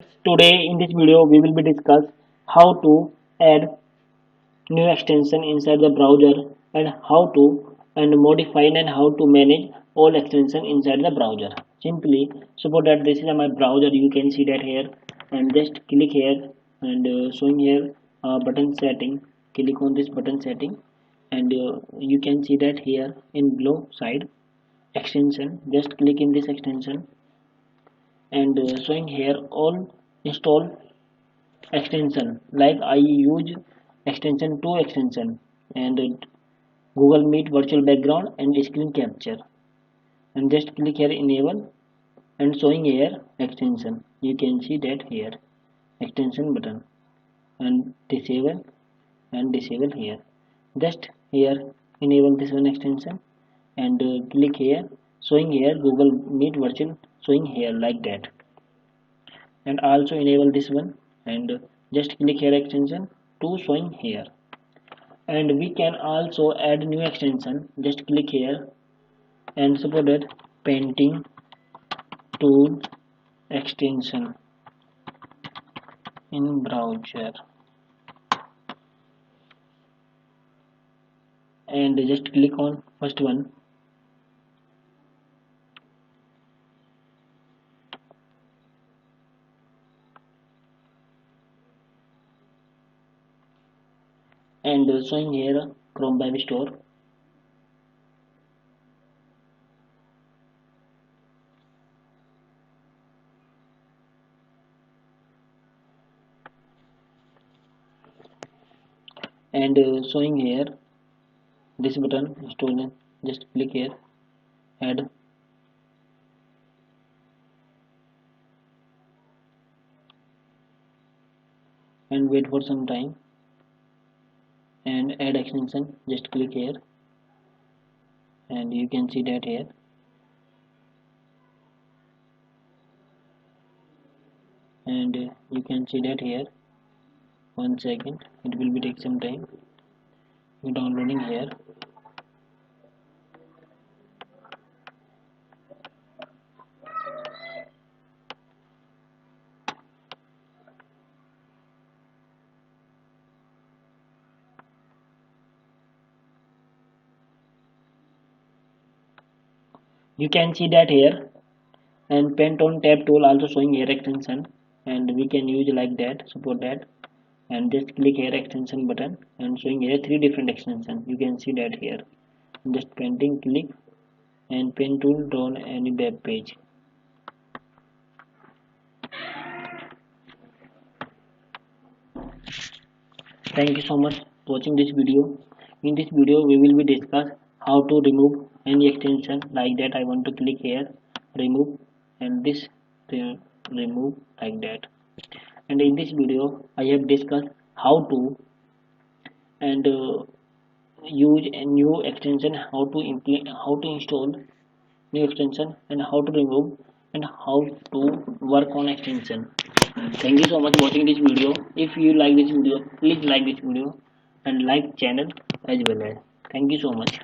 Today in this video we will be discuss how to add new extension inside the browser and how to modify and how to manage all extension inside the browser. Simply suppose that this is my browser, you can see that here, and just click here and showing here button setting. Click on this button setting and you can see that here in below side extension. Just click in this extension and showing here all install extension, like I use extension 2 extension and Google Meet virtual background and screen capture, and just click here enable and showing here extension. You can see that here extension button and disable here. Just here enable this one extension and click here showing here Google Meet virtual showing here like that, and also enable this one and just click here extension to showing here. And we can also add new extension. Just click here and suppose that painting tool extension in browser, and just click on first one and showing here Chrome Web Store, and showing here this button stolen. Just click here add and wait for some time and add extension. Just click here and you can see that here, and you can see that here. 1 second, it will be take some time downloading here. You can see that here, and pen tone tab tool also showing here extension, and we can use like that, support that, and just click here extension button and showing here 3 different extension. You can see that here. Just painting click and pen tool drawn any web page. Thank you so much for watching this video. In this video we will be discuss how to remove any extension like that. I want to click here remove and this remove like that. And in this video I have discussed how to and use a new extension, how to implement, how to install new extension, and how to remove and how to work on extension. Thank you so much for watching this video. If you like this video, please like this video and like channel as well as. Thank you so much.